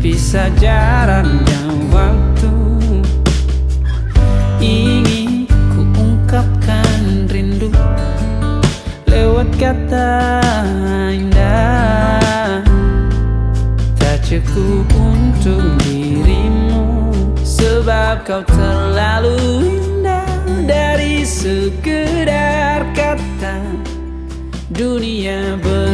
Terpisah jaraknya waktu, ingin ku ungkapkan rindu lewat kata indah. Tak cukup untuk dirimu, sebab kau terlalu indah. Dari sekedar kata dunia